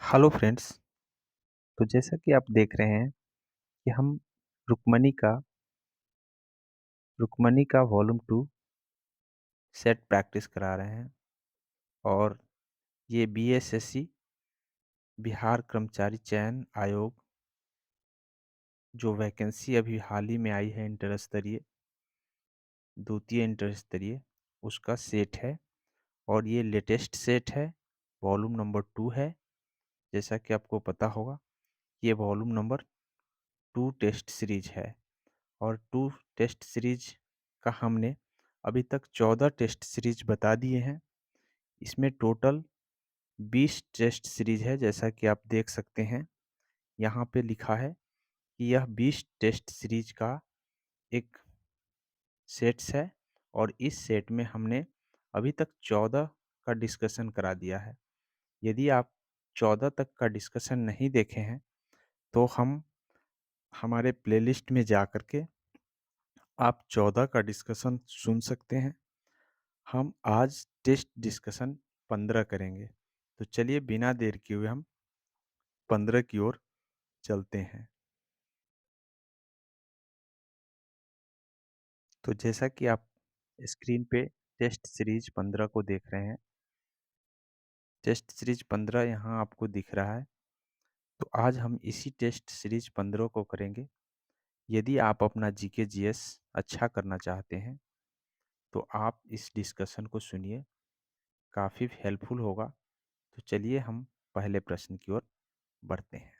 Hello friends. तो जैसा कि आप देख रहे हैं कि हम रुक्मणी का रुक्मणी का वॉल्यूम 2 सेट प्रैक्टिस करा रहे हैं। और ये बीएसएससी बिहार कर्मचारी चयन आयोग जो वैकेंसी अभी हाल ही में आई है इंटर स्तरीय द्वितीय इंटर स्तरीय उसका सेट है। और ये लेटेस्ट सेट है, वॉल्यूम नंबर 2 है। जैसा कि आपको पता होगा, ये वॉल्यूम नंबर 2 टेस्ट सीरीज है। और 2 टेस्ट सीरीज का हमने अभी तक 14 टेस्ट सीरीज बता दिए हैं। इसमें टोटल 20 टेस्ट सीरीज है। जैसा कि आप देख सकते हैं, यहाँ पे लिखा है कि यह 20 टेस्ट सीरीज का एक सेट्स है। और इस सेट में हमने अभी तक 14 का डिस्कशन करा दिया है। यदि आप 14 तक का डिस्कशन नहीं देखे हैं तो हम हमारे प्लेलिस्ट में जा कर के आप 14 का डिस्कशन सुन सकते हैं। हम आज टेस्ट डिस्कशन 15 करेंगे। तो चलिए बिना देर किए हुए हम 15 की ओर चलते हैं। तो जैसा कि आप स्क्रीन पे टेस्ट सीरीज 15 को देख रहे हैं, टेस्ट सीरीज 15 यहाँ आपको दिख रहा है। तो आज हम इसी टेस्ट सीरीज 15 को करेंगे। यदि आप अपना जीके जीएस अच्छा करना चाहते हैं तो आप इस डिस्कशन को सुनिए, काफ़ी हेल्पफुल होगा। तो चलिए हम पहले प्रश्न की ओर बढ़ते हैं।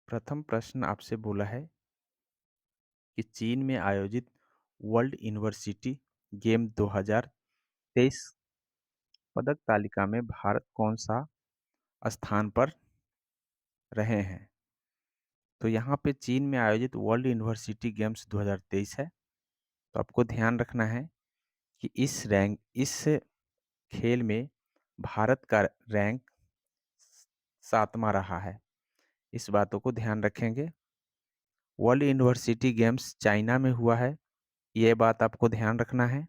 प्रथम प्रश्न आपसे बोला है कि चीन में आयोजित वर्ल्ड यूनिवर्सिटी गेम 2023 पदक तालिका में भारत कौन सा स्थान पर रहे हैं। तो यहाँ पे चीन में आयोजित वर्ल्ड यूनिवर्सिटी गेम्स 2023 है। तो आपको ध्यान रखना है कि इस खेल में भारत का रैंक 7वां रहा है। इस बातों को ध्यान रखेंगे। वर्ल्ड यूनिवर्सिटी गेम्स चाइना में हुआ है, ये बात आपको ध्यान रखना है।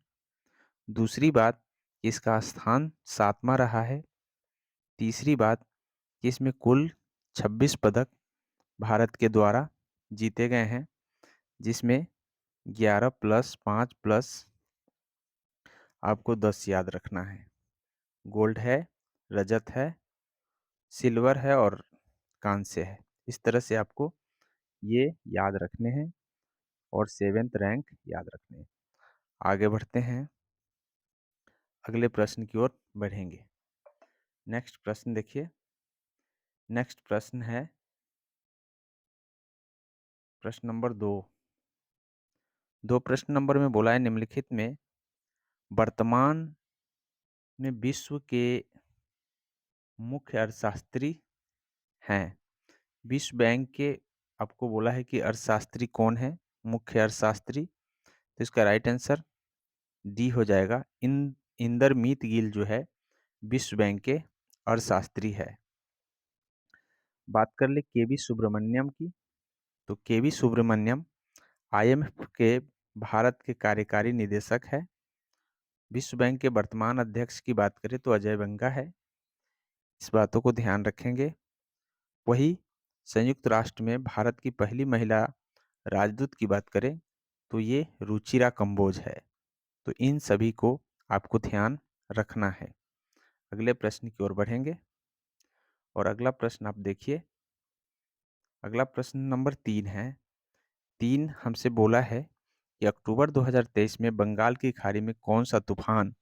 दूसरी बात, इसका स्थान 7वां रहा है। तीसरी बात, इसमें कुल 26 पदक भारत के द्वारा जीते गए हैं, जिसमें 11 प्लस 5 प्लस आपको 10 याद रखना है। गोल्ड है, रजत है, सिल्वर है और कांस्य है। इस तरह से आपको ये याद रखने हैं और 7th रैंक याद रखने हैं। आगे बढ़ते हैं, अगले प्रश्न की ओर बढ़ेंगे। नेक्स्ट प्रश्न देखिए। नेक्स्ट प्रश्न है प्रश्न नंबर 2 प्रश्न नंबर में बोला है, निम्नलिखित में वर्तमान में विश्व के मुख्य अर्थशास्त्री हैं। विश्व बैंक के आपको बोला है कि अर्थशास्त्री कौन है, मुख्य अर्थशास्त्री। तो इसका राइट आंसर डी हो जाएगा। इंदरमीत गिल जो है विश्व बैंक के अर्थशास्त्री है। बात कर ले केवी सुब्रमण्यम की। तो केवी सुब्रमण्यम आईएमएफ के भारत के कार्यकारी निदेशक है। विश्व बैंक के वर्तमान अध्यक्ष की बात करें तो अजय बंगा है। इस बातों को ध्यान रखेंगे। वही संयुक्त राष्ट्र में भारत की पहली महिला राजदूत की बात करें तो ये रुचिरा कंबोज है। तो इन सभी को आपको ध्यान रखना है। अगले प्रश्न की ओर बढ़ेंगे और अगला प्रश्न आप देखिए। अगला प्रश्न नंबर 3 है। 3 हमसे बोला है कि अक्टूबर 2023 में बंगाल की खाड़ी में कौन सा तूफान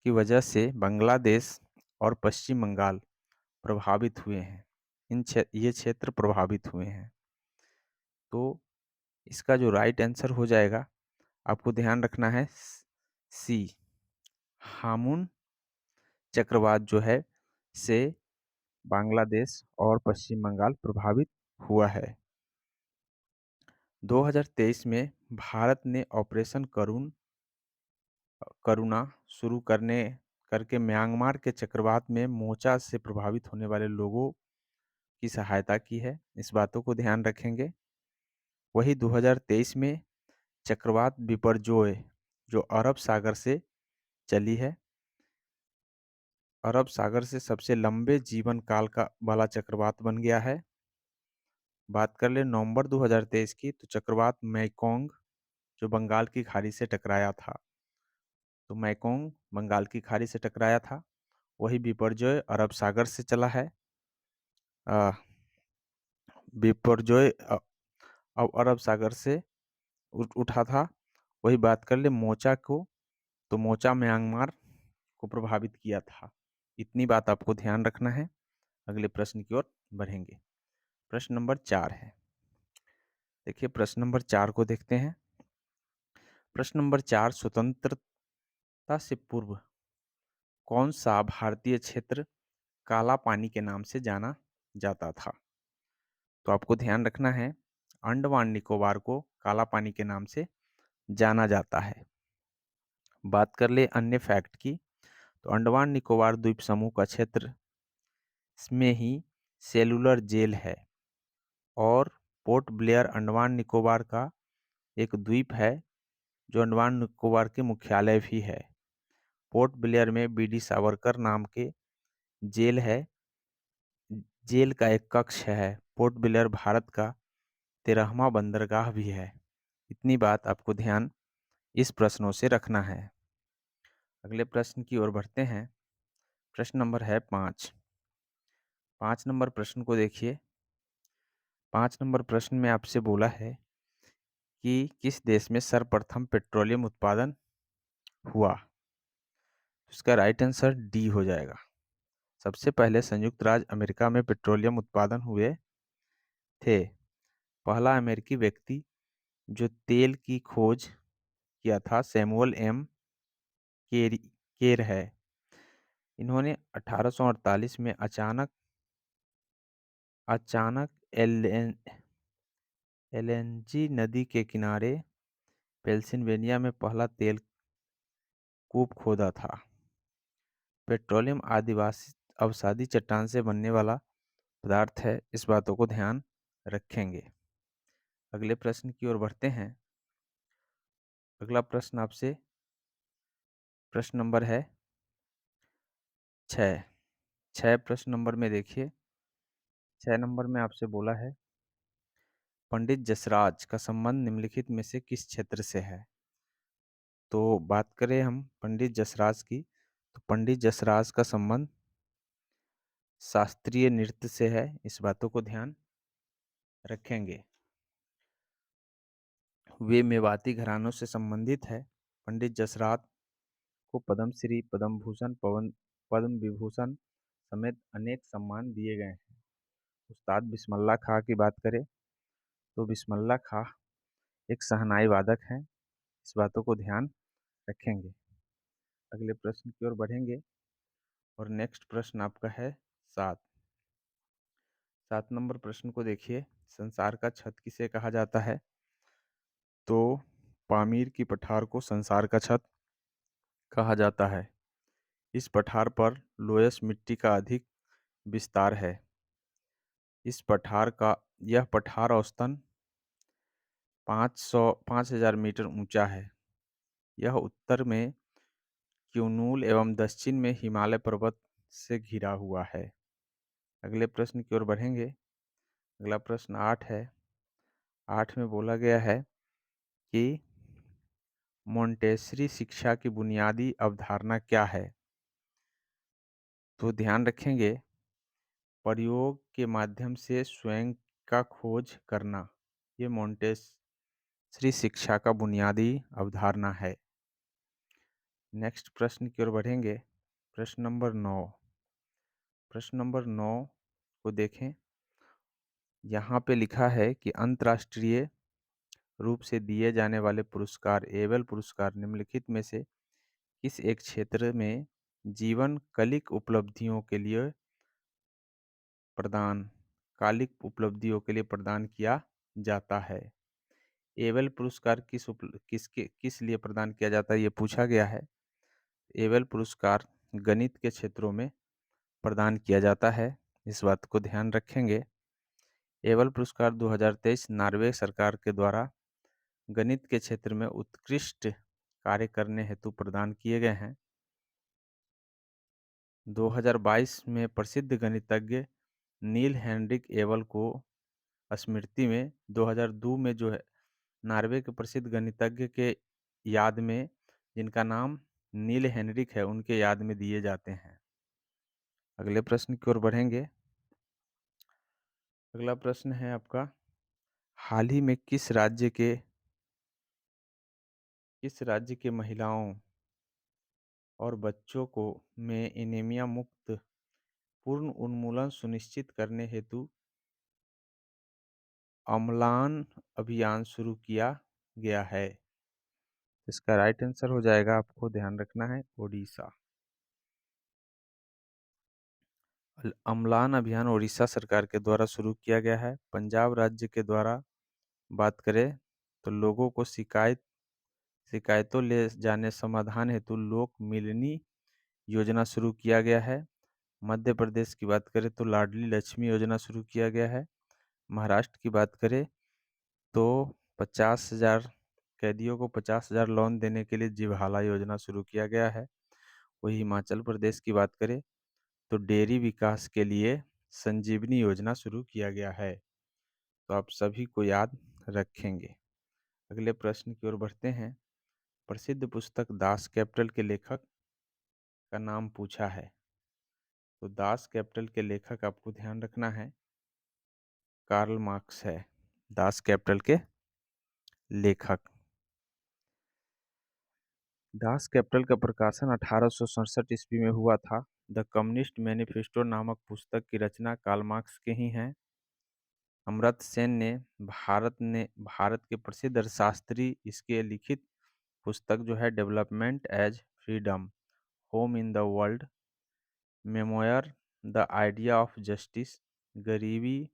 की वजह से बांग्लादेश और पश्चिम बंगाल प्रभावित हुए हैं। ये क्षेत्र प्रभावित हुए हैं। तो इसका जो राइट आंसर हो जाएगा, आपको ध्यान रखना है सी, हामुन चक्रवात जो है से बांग्लादेश और पश्चिम बंगाल प्रभावित हुआ है। 2023 में भारत ने ऑपरेशन करुणा शुरू करके म्यांमार के चक्रवात में मोर्चा से प्रभावित होने वाले लोगों की सहायता की है। इस बातों को ध्यान रखेंगे। वही 2023 में चक्रवात बिपरजोय जो अरब सागर से चली है। अरब सागर से सबसे लंबे जीवन काल का वाला चक्रवात बन गया है। बात कर ले नवंबर 2023 की, तो चक्रवात मैकोंग जो बंगाल की खाड़ी से टकराया था। तो मैकोंग बंगाल की खाड़ी से टकराया था, वही बिपरजॉय अरब सागर से चला है। अ, बिपरजॉय अब अरब सागर से उठा था। वही बात कर ले मोचा को, तो मोचा म्यांमार को प्रभावित किया था। इतनी बात आपको ध्यान रखना है। अगले प्रश्न की ओर बढ़ेंगे। प्रश्न नंबर 4 है। देखिए प्रश्न नंबर 4 को देखते हैं। प्रश्न नंबर 4, स्वतंत्रता से पूर्व कौन सा भारतीय क्षेत्र काला पानी के नाम से जाना जाता था? तो आपको ध्यान रखना है, अंडमान निकोबार को काला पानी के नाम से जाना जाता है। बात कर ले अन्य फैक्ट की, तो अंडमान निकोबार द्वीप समूह का क्षेत्र इसमें ही सेलुलर जेल है। और पोर्ट ब्लेयर अंडमान निकोबार का एक द्वीप है, जो अंडमान निकोबार के मुख्यालय भी है। पोर्ट ब्लेयर में बीडी सावरकर नाम के जेल है। जेल का एक कक्ष है। पोर्ट ब्लेयर भारत का 13वां बंदरगाह भी है। इतनी बात आपको ध्यान इस प्रश्नों से रखना है। अगले प्रश्न की ओर बढ़ते हैं। प्रश्न नंबर है 5। 5 नंबर प्रश्न को देखिए। 5 नंबर प्रश्न में आपसे बोला है कि किस देश में सर्वप्रथम पेट्रोलियम उत्पादन हुआ? इसका राइट आंसर डी हो जाएगा। सबसे पहले संयुक्त राज्य अमेरिका में पेट्रोलियम उत्पादन हुए थे। पहला अमेरिकी व्यक्ति जो तेल की खोज किया था सैमुअल एम केर है। इन्होंने 1848 में अचानक अचानक एलएनजी नदी के किनारे पेंसिल्वेनिया में पहला तेल कूप खोदा था। पेट्रोलियम आदिवासी अवसादी चट्टान से बनने वाला पदार्थ है। इस बातों को ध्यान रखेंगे। अगले प्रश्न की ओर बढ़ते हैं। अगला प्रश्न आपसे प्रश्न नंबर है 6। 6 प्रश्न नंबर में देखिए। 6 नंबर में आपसे बोला है पंडित जसराज का संबंध निम्नलिखित में से किस क्षेत्र से है? तो बात करें हम पंडित जसराज की, तो पंडित जसराज का संबंध शास्त्रीय नृत्य से है। इस बातों को ध्यान रखेंगे। वे मेवाती घरानों से संबंधित है। पंडित जसराज को पद्म श्री, पद्म भूषण, पद्म विभूषण समेत अनेक सम्मान दिए गए हैं। उस्ताद बिस्मिल्लाह खां की बात करें, तो बिस्मिल्लाह खां एक शहनाई वादक हैं। इस बातों को ध्यान रखेंगे। अगले प्रश्न की ओर बढ़ेंगे और नेक्स्ट प्रश्न आपका है 7। 7 नंबर प्रश्न को देखिए। संसार का छत किसे कहा जाता है? तो पामीर की पठार को संसार का छत कहा जाता है। इस पठार पर लोयस मिट्टी का अधिक विस्तार है। यह पठार औसतन 5000 मीटर ऊंचा है। यह उत्तर में क्यूनूल एवं दक्षिण में हिमालय पर्वत से घिरा हुआ है। अगले प्रश्न की ओर बढ़ेंगे। अगला प्रश्न 8 है। 8 में बोला गया है कि मोंटेसरी शिक्षा की बुनियादी अवधारणा क्या है? तो ध्यान रखेंगे, प्रयोग के माध्यम से स्वयं का खोज करना, ये मोंटेसरी शिक्षा का बुनियादी अवधारणा है। नेक्स्ट प्रश्न की ओर बढ़ेंगे। प्रश्न नंबर 9। प्रश्न नंबर 9 को देखें। यहाँ पे लिखा है कि अंतर्राष्ट्रीय रूप से दिए जाने वाले पुरस्कार एबल पुरस्कार निम्नलिखित में से किस एक क्षेत्र में जीवन कालिक उपलब्धियों के लिए प्रदान किया जाता है? एबल पुरस्कार किस लिए प्रदान किया जाता है, ये पूछा गया है। एबल पुरस्कार गणित के क्षेत्रों में प्रदान किया जाता है। इस बात को ध्यान रखेंगे। एबल पुरस्कार 2023 नॉर्वे सरकार के द्वारा गणित के क्षेत्र में उत्कृष्ट कार्य करने हेतु प्रदान किए गए हैं। 2022 में प्रसिद्ध गणितज्ञ नील हेनरिक एबल को स्मृति में 2002 में जो है नॉर्वे के प्रसिद्ध गणितज्ञ के याद में, जिनका नाम नील हेनरिक है, उनके याद में दिए जाते हैं। अगले प्रश्न की ओर बढ़ेंगे। अगला प्रश्न है आपका, हाल ही में किस राज्य के महिलाओं और बच्चों को में एनीमिया मुक्त पूर्ण उन्मूलन सुनिश्चित करने हेतु अम्लान अभियान शुरू किया गया है? इसका राइट आंसर हो जाएगा, आपको ध्यान रखना है, ओडिशा। अम्लान अभियान ओडिशा सरकार के द्वारा शुरू किया गया है। पंजाब राज्य के द्वारा बात करें तो लोगों को शिकायतों ले जाने समाधान हेतु लोक मिलनी योजना शुरू किया गया है। मध्य प्रदेश की बात करें तो लाडली लक्ष्मी योजना शुरू किया गया है। महाराष्ट्र की बात करें तो 50,000 कैदियों को 50,000 लोन देने के लिए जिबहाला योजना शुरू किया गया है। वही हिमाचल प्रदेश की बात करें तो डेयरी विकास के लिए संजीवनी योजना शुरू किया गया है। तो आप सभी को याद रखेंगे। अगले प्रश्न की ओर बढ़ते हैं। प्रसिद्ध पुस्तक दास कैपिटल के लेखक का नाम पूछा है। तो दास कैपिटल के लेखक आपको ध्यान रखना है, कार्ल मार्क्स है दास कैपिटल के लेखक। दास कैपिटल का प्रकाशन 1867 ईस्वी में हुआ था। द कम्युनिस्ट मैनिफेस्टो नामक पुस्तक की रचना कार्ल मार्क्स के ही हैं। अमर्त्य सेन ने भारत के प्रसिद्ध अर्थशास्त्री इसके लिखित पुस्तक जो है development as freedom, home in the world, memoir, the idea of justice, गरीबी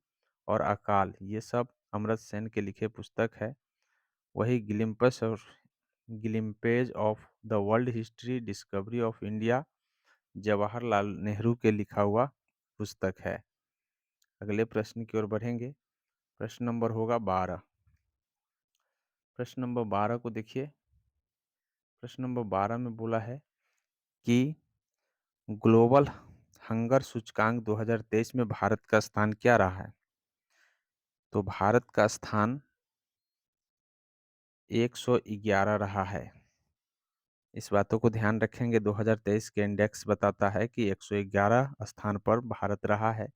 और अकाल, ये सब अमर्त्य सेन के लिखे पुस्तक है। वही glimpses of the world history, discovery of India, Jawaharlal Nehru के लिखा हुआ पुस्तक है। अगले प्रश्न की ओर बढ़ेंगे। प्रश्न नंबर होगा 12। प्रश्न नंबर 12 को देखिए। प्रश्न नंबर 12 में बोला है कि ग्लोबल हंगर सूचकांक 2023 में भारत का स्थान क्या रहा है? तो भारत का स्थान 111 रहा है। इस बातों को ध्यान रखेंगे। 2023 के इंडेक्स बताता है कि 111 स्थान पर भारत रहा है।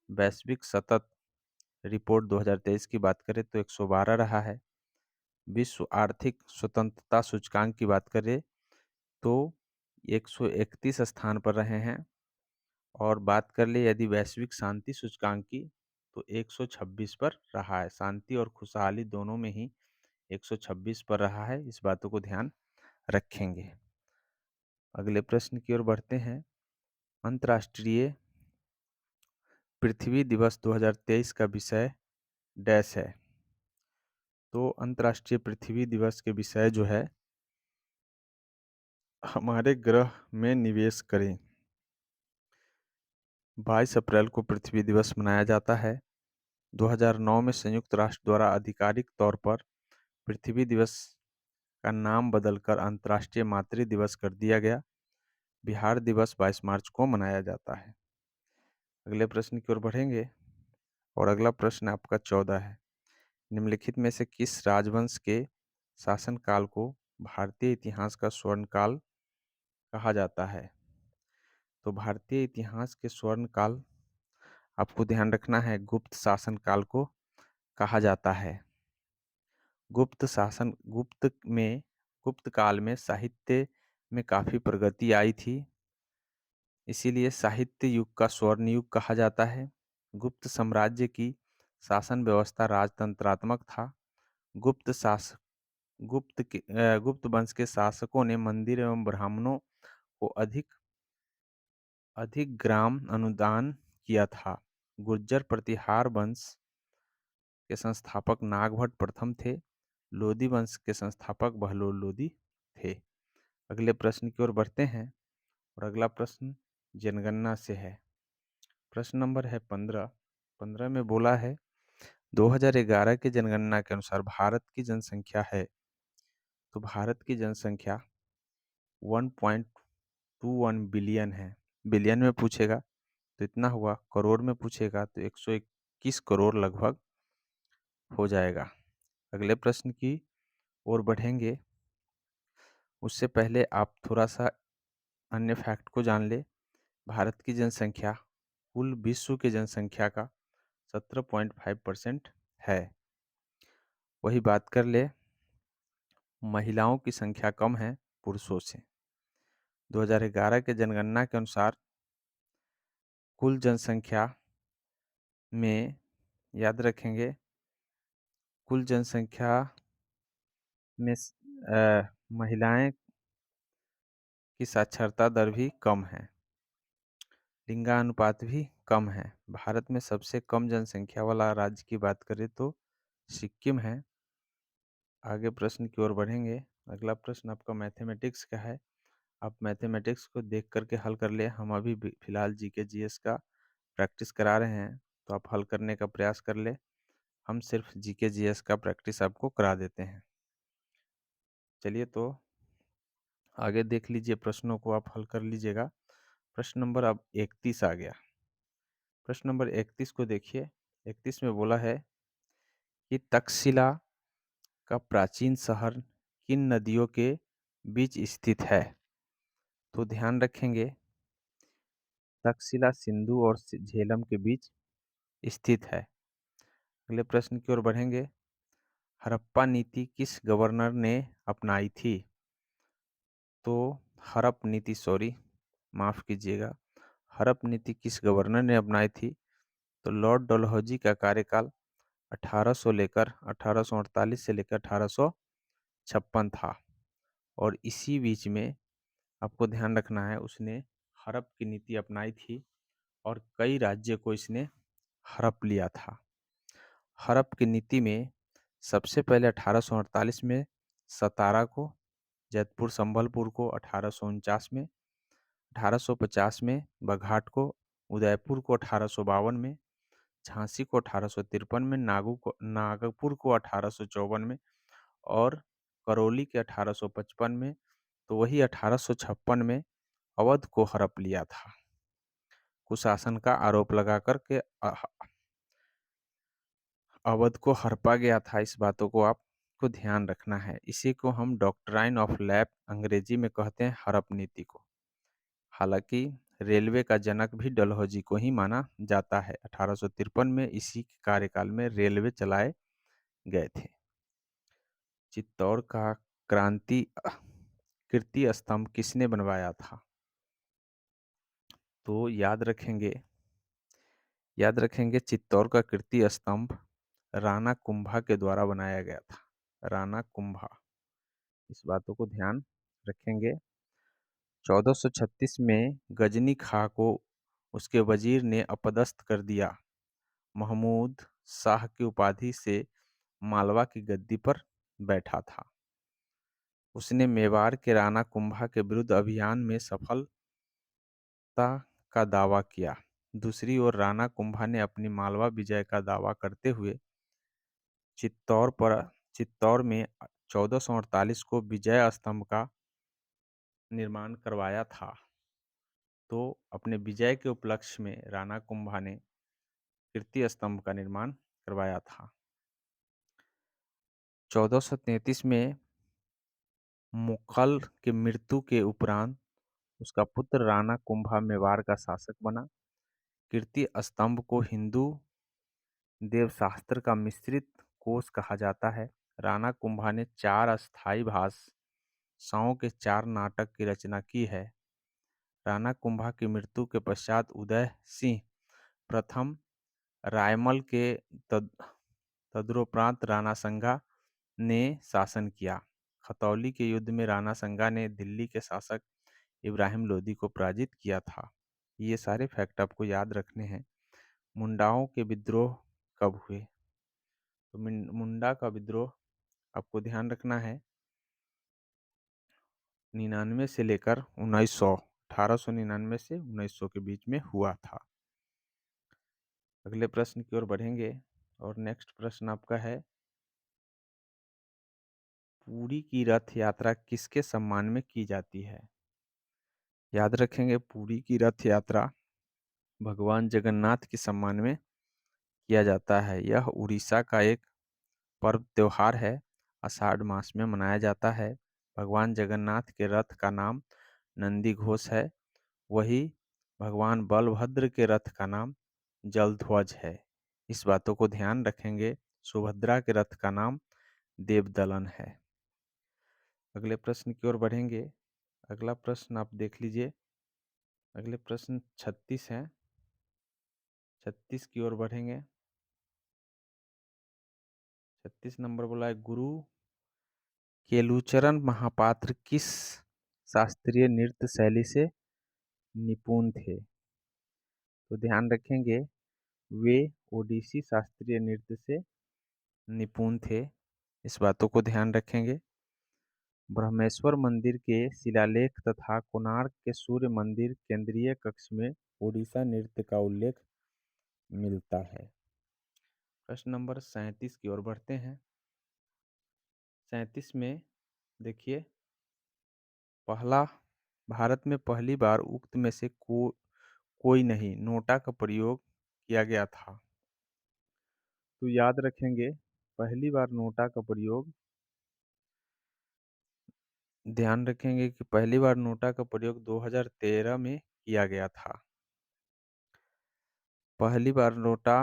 वैश्विक सतत रिपोर्ट 2023 की बात करें तो 112 रहा है। विश्व आर्थिक स्वतंत्रता सूचकांक की बात करें तो 131 स्थान पर रहे हैं। और बात कर ले यदि वैश्विक शांति सूचकांक की तो 126 पर रहा है। शांति और खुशहाली दोनों में ही 126 पर रहा है। इस बातों को ध्यान रखेंगे। अगले प्रश्न की ओर बढ़ते हैं। अंतर्राष्ट्रीय पृथ्वी दिवस 2023 का विषय डैश है। तो अंतर्राष्ट्रीय पृथ्वी दिवस के विषय जो है, हमारे ग्रह में निवेश करें। 22 अप्रैल को पृथ्वी दिवस मनाया जाता है। 2009 में संयुक्त राष्ट्र द्वारा आधिकारिक तौर पर पृथ्वी दिवस का नाम बदलकर अंतर्राष्ट्रीय मातृ दिवस कर दिया गया। बिहार दिवस 22 मार्च को मनाया जाता है। अगले प्रश्न की ओर बढ़ेंगे और अगला प्रश्न आपका 14 है। निम्नलिखित में से किस राजवंश के शासनकाल को भारतीय इतिहास का स्वर्ण काल कहा जाता है? तो भारतीय इतिहास के स्वर्ण काल आपको ध्यान रखना है, गुप्त शासनकाल को कहा जाता है। गुप्त काल में साहित्य में काफी प्रगति आई थी, इसीलिए साहित्य युग का स्वर्ण युग कहा जाता है। गुप्त साम्राज्य की शासन व्यवस्था राजतंत्रात्मक था। गुप्त शासक गुप्त वंश के शासकों ने मंदिर एवं ब्राह्मणों को अधिक अधिक ग्राम अनुदान किया था। गुर्जर प्रतिहार वंश के संस्थापक नागभट्ट प्रथम थे। लोदी वंश के संस्थापक बहलोल लोदी थे। अगले प्रश्न की ओर बढ़ते हैं और अगला प्रश्न जनगणना से है। प्रश्न नंबर है 15। 15 में बोला है 2011 की जनगणना के अनुसार भारत की जनसंख्या है तो भारत की जनसंख्या 1.21 बिलियन है। बिलियन में पूछेगा तो इतना हुआ, करोड़ में पूछेगा तो 121 करोड़ लगभग हो जाएगा। अगले प्रश्न की ओर बढ़ेंगे, उससे पहले आप थोड़ा-सा अन्य फैक्ट को जान लें। भारत की जनसंख्या कुल विश्व की जनसंख्या का 17.5% है। वही बात कर ले, महिलाओं की संख्या कम है पुरुषों से। 2011 के जनगणना के अनुसार कुल जनसंख्या में, याद रखेंगे, कुल जनसंख्या में महिलाएं की साक्षरता दर भी कम है, लिंगानुपात भी कम है। भारत में सबसे कम जनसंख्या वाला राज्य की बात करें तो सिक्किम है। आगे प्रश्न की ओर बढ़ेंगे। अगला प्रश्न आपका मैथमेटिक्स का है। आप मैथमेटिक्स को देख करके हल कर ले। हम अभी फिलहाल जीके जीएस का प्रैक्टिस करा रहे हैं, तो आप हल करने का प्रयास कर ले। हम सिर्फ जीके जीएस का प्रैक्टिस आपको करा देते हैं। चलिए तो आगे देख लीजिए, प्रश्नों को आप हल कर लीजिएगा। प्रश्न नंबर अब 31 आ गया। प्रश्न नंबर 31 को देखिए। 31 में बोला है कि तक्षशिला का प्राचीन शहर किन नदियों के बीच स्थित है? तो ध्यान रखेंगे, तक्षशिला सिंधु और झेलम के बीच स्थित है। अगले प्रश्न की ओर बढ़ेंगे। हड़प्पा नीति किस गवर्नर ने अपनाई थी? तो हड़प नीति, सॉरी माफ कीजिएगा, हड़प नीति किस गवर्नर ने अपनाई थी? तो लॉर्ड डलहौजी का कार्यकाल 1848 से लेकर 1856 था। और इसी बीच में आपको ध्यान रखना है, उसने हड़प की नीति अपनाई थी और कई राज्य को इसने हड़प लिया था। हड़प की नीति में सबसे पहले 1848 में सतारा को, जैतपुर संभलपुर को 1849 में, 1850 में बघाट को, उदयपुर को 1852 में, झांसी को 1853 में, नागपुर को 1854 में और करौली के 1855 में। तो वही 1856 में अवध को हड़प लिया था। कुशासन का आरोप लगा करके अवध को हड़पा गया था। इस बातों को आपको ध्यान रखना है। इसी को हम डॉक्ट्राइन ऑफ लैप अंग्रेजी में कहते हैं, हड़प नीति को। हालांकि रेलवे का जनक भी डलहौजी को ही माना जाता है। 1853 में इसी के कार्यकाल में रेलवे चलाए गए थे। चित्तौड़ का क्रांति कीर्ति स्तंभ किसने बनवाया था? तो याद रखेंगे चित्तौड़ का कीर्ति स्तंभ राणा कुंभा के द्वारा बनाया गया था। राणा कुंभा, इस बातों को ध्यान रखेंगे। 1436 में गजनी खां को उसके वजीर ने अपदस्थ कर दिया। महमूद शाह की उपाधि से मालवा की गद्दी पर बैठा था। उसने मेवाड़ के राणा कुंभा के विरुद्ध अभियान में सफलता का दावा किया। दूसरी ओर राणा कुंभा ने अपनी मालवा विजय का दावा करते हुए चित्तौड़ में 1448 को विजय स्तंभ का निर्माण करवाया था। तो अपने विजय के उपलक्ष्य में राणा कुंभा ने कीर्ति स्तंभ का निर्माण करवाया था। 1433 में मुगल की मृत्यु के उपरांत उसका पुत्र राणा कुंभा मेवाड़ का शासक बना। कीर्ति स्तंभ को हिंदू देवशास्त्र का मिश्रित कोश कहा जाता है। राणा कुंभा ने 4 अस्थायी भाषाओं के 4 नाटक की रचना की है। राणा कुंभा की मृत्यु के पश्चात उदय सिंह प्रथम रायमल के तदुपरांत राणा संगा ने शासन किया। खतौली के युद्ध में राणा संगा ने दिल्ली के शासक इब्राहिम लोदी को पराजित किया था। ये सारे फैक्ट आपको याद रखने हैं। मुंडाओं के विद्रोह कब हुए? तो मुंडा का विद्रोह आपको ध्यान रखना है 99 से लेकर 1900, 1899 से 1900 के बीच में हुआ था। अगले प्रश्न की ओर बढ़ेंगे और नेक्स्ट प्रश्न आपका है, पुरी की रथ यात्रा किसके सम्मान में की जाती है? याद रखेंगे, पुरी की रथ यात्रा भगवान जगन्नाथ के सम्मान में किया जाता है। यह उड़ीसा का एक पर्व त्योहार है। आषाढ़ मास में मनाया जाता है। भगवान जगन्नाथ के रथ का नाम नंदी घोष है। वही भगवान बलभद्र के रथ का नाम जलध्वज है। इस बातों को ध्यान रखेंगे। सुभद्रा के रथ का नाम देवदलन है। अगले प्रश्न की ओर बढ़ेंगे। अगला प्रश्न आप देख लीजिए। अगले प्रश्न 36 है। 36 की ओर बढ़ेंगे। 36 नंबर बोला है, गुरु केलुचरण महापात्र किस शास्त्रीय नृत्य शैली से निपुण थे? तो ध्यान रखेंगे, वे ओडिसी शास्त्रीय नृत्य से निपुण थे। इस बातों को ध्यान रखेंगे। ब्रह्मेश्वर मंदिर के शिलालेख तथा कोणार्क के सूर्य मंदिर केंद्रीय कक्ष में ओडिशा नृत्य का उल्लेख मिलता है। प्रश्न नंबर 37 की ओर बढ़ते हैं। 37 में देखिए, पहला भारत में पहली बार उक्त में से कोई नहीं नोटा का प्रयोग किया गया था। तो याद रखेंगे, पहली बार नोटा का प्रयोग, ध्यान रखेंगे कि पहली बार नोटा का प्रयोग 2013 में किया गया था। पहली बार नोटा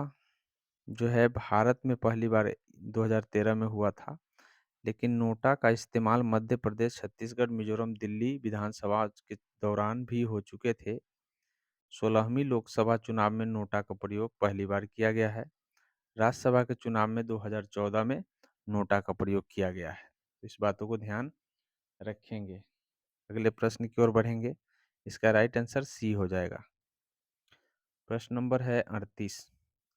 जो है भारत में पहली बार 2013 में हुआ था। लेकिन नोटा का इस्तेमाल मध्य प्रदेश, छत्तीसगढ़, मिजोरम, दिल्ली विधानसभा के दौरान भी हो चुके थे। 16वीं लोकसभा चुनाव में नोटा का प्रयोग पहली बार किया गया है। राज्यसभा के चुनाव में 2014 में नोटा का प्रयोग किया गया है। तो इस बातों को ध्यान रखेंगे। अगले प्रश्न की ओर बढ़ेंगे। इसका राइट आंसर सी हो जाएगा। प्रश्न नंबर है 38।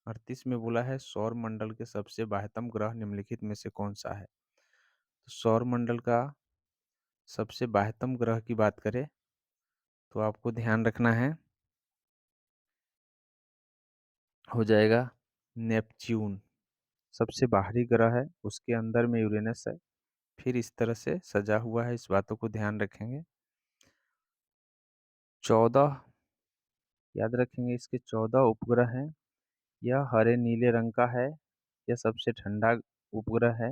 38 में बोला है, सौर मंडल के सबसे बाह्यतम ग्रह निम्नलिखित में से कौन सा है? तो सौर मंडल का सबसे बाह्यतम ग्रह की बात करें तो आपको ध्यान रखना है, हो जाएगा नेपच्यून। सबसे बाहरी ग्रह है, उसके अंदर में यूरेनस है, फिर इस तरह से सजा हुआ है। इस बातों को ध्यान रखेंगे। 14, याद रखेंगे, इसके 14 उपग्रह हैं। यह हरे नीले रंग का है। यह सबसे ठंडा उपग्रह है।